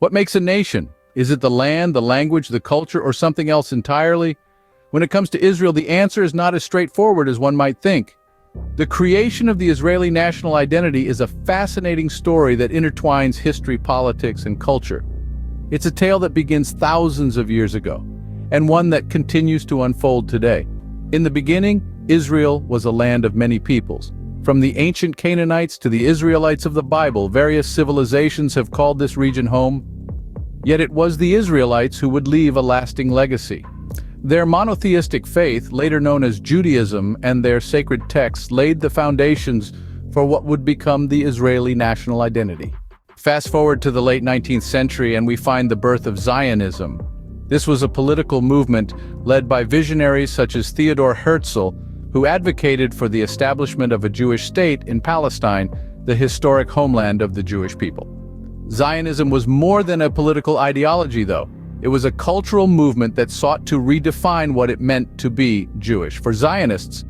What makes a nation? Is it the land, the language, the culture, or something else entirely? When it comes to Israel, the answer is not as straightforward as one might think. The creation of the Israeli national identity is a fascinating story that intertwines history, politics, and culture. It's a tale that begins thousands of years ago, and one that continues to unfold today. In the beginning, Israel was a land of many peoples. From the ancient Canaanites to the Israelites of the Bible, various civilizations have called this region home. Yet it was the Israelites who would leave a lasting legacy. Their monotheistic faith, later known as Judaism, and their sacred texts laid the foundations for what would become the Israeli national identity. Fast forward to the late 19th century and we find the birth of Zionism. This was a political movement led by visionaries such as Theodor Herzl, who advocated for the establishment of a Jewish state in Palestine, the historic homeland of the Jewish people. Zionism was more than a political ideology, though. It was a cultural movement that sought to redefine what it meant to be Jewish. For Zionists,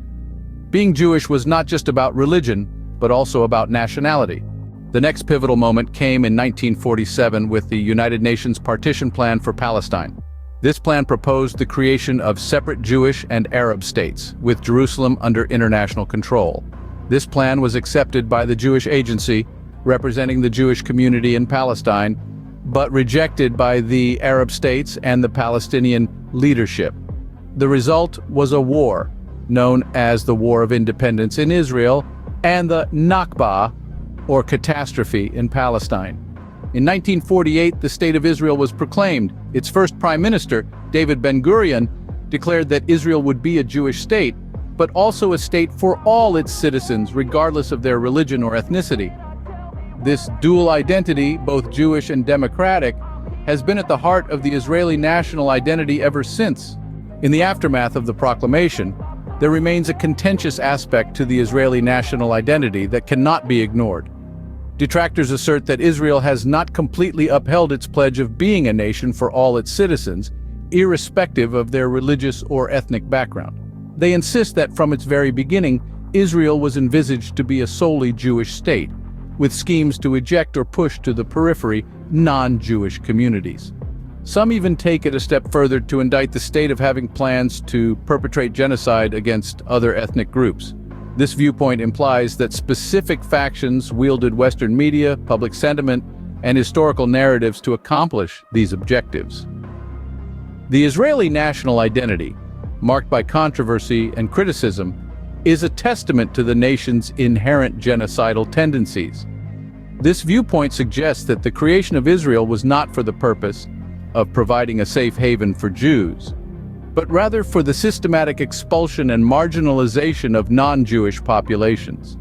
being Jewish was not just about religion, but also about nationality. The next pivotal moment came in 1947 with the United Nations Partition Plan for Palestine. This plan proposed the creation of separate Jewish and Arab states, with Jerusalem under international control. This plan was accepted by the Jewish Agency, representing the Jewish community in Palestine, but rejected by the Arab states and the Palestinian leadership. The result was a war, known as the War of Independence in Israel, and the Nakba, or catastrophe, in Palestine. In 1948, the State of Israel was proclaimed. Its first prime minister, David Ben-Gurion, declared that Israel would be a Jewish state, but also a state for all its citizens, regardless of their religion or ethnicity. This dual identity, both Jewish and democratic, has been at the heart of the Israeli national identity ever since. In the aftermath of the proclamation, there remains a contentious aspect to the Israeli national identity that cannot be ignored. Detractors assert that Israel has not completely upheld its pledge of being a nation for all its citizens, irrespective of their religious or ethnic background. They insist that from its very beginning, Israel was envisaged to be a solely Jewish state, with schemes to eject or push to the periphery non-Jewish communities. Some even take it a step further to indict the state of having plans to perpetrate genocide against other ethnic groups. This viewpoint implies that specific factions wielded Western media, public sentiment, and historical narratives to accomplish these objectives. The Israeli national identity, marked by controversy and criticism, is a testament to the nation's inherent genocidal tendencies. This viewpoint suggests that the creation of Israel was not for the purpose of providing a safe haven for Jews, but rather for the systematic expulsion and marginalization of non-Jewish populations.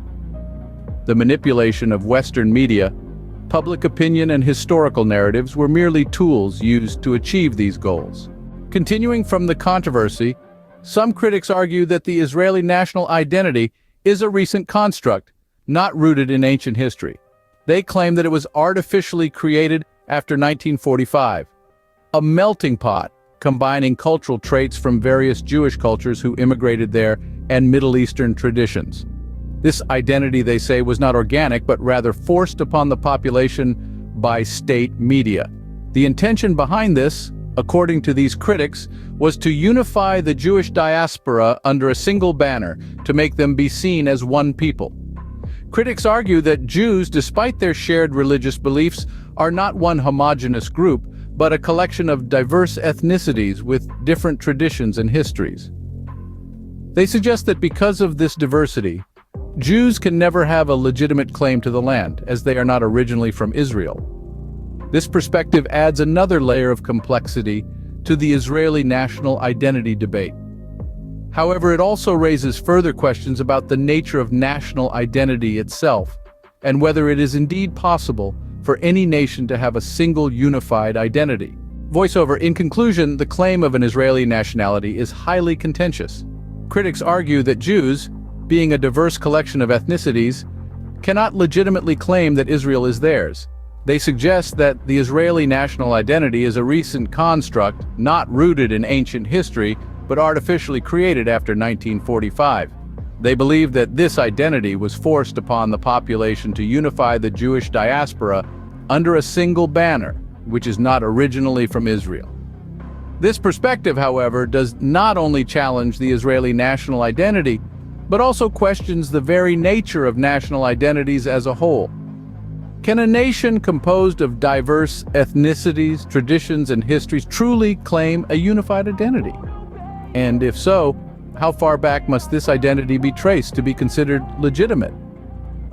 The manipulation of Western media, public opinion, and historical narratives were merely tools used to achieve these goals. Continuing from the controversy, some critics argue that the Israeli national identity is a recent construct, not rooted in ancient history. They claim that it was artificially created after 1945, a melting pot combining cultural traits from various Jewish cultures who immigrated there and Middle Eastern traditions. This identity, they say, was not organic, but rather forced upon the population by state media. The intention behind this, according to these critics, was to unify the Jewish diaspora under a single banner, to make them be seen as one people. Critics argue that Jews, despite their shared religious beliefs, are not one homogeneous group, but a collection of diverse ethnicities with different traditions and histories. They suggest that because of this diversity, Jews can never have a legitimate claim to the land, as they are not originally from Israel. This perspective adds another layer of complexity to the Israeli national identity debate. However, it also raises further questions about the nature of national identity itself, and whether it is indeed possible for any nation to have a single unified identity. Voiceover: in conclusion, the claim of an Israeli nationality is highly contentious. Critics argue that Jews, being a diverse collection of ethnicities, cannot legitimately claim that Israel is theirs. They suggest that the Israeli national identity is a recent construct, not rooted in ancient history, but artificially created after 1945. They believe that this identity was forced upon the population to unify the Jewish diaspora under a single banner, which is not originally from Israel. This perspective, however, does not only challenge the Israeli national identity, but also questions the very nature of national identities as a whole. Can a nation composed of diverse ethnicities, traditions, and histories truly claim a unified identity? And if so, how far back must this identity be traced to be considered legitimate?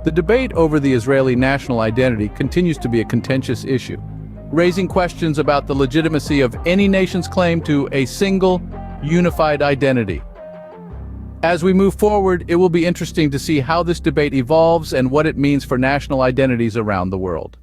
The debate over the Israeli national identity continues to be a contentious issue, raising questions about the legitimacy of any nation's claim to a single, unified identity. As we move forward, it will be interesting to see how this debate evolves and what it means for national identities around the world.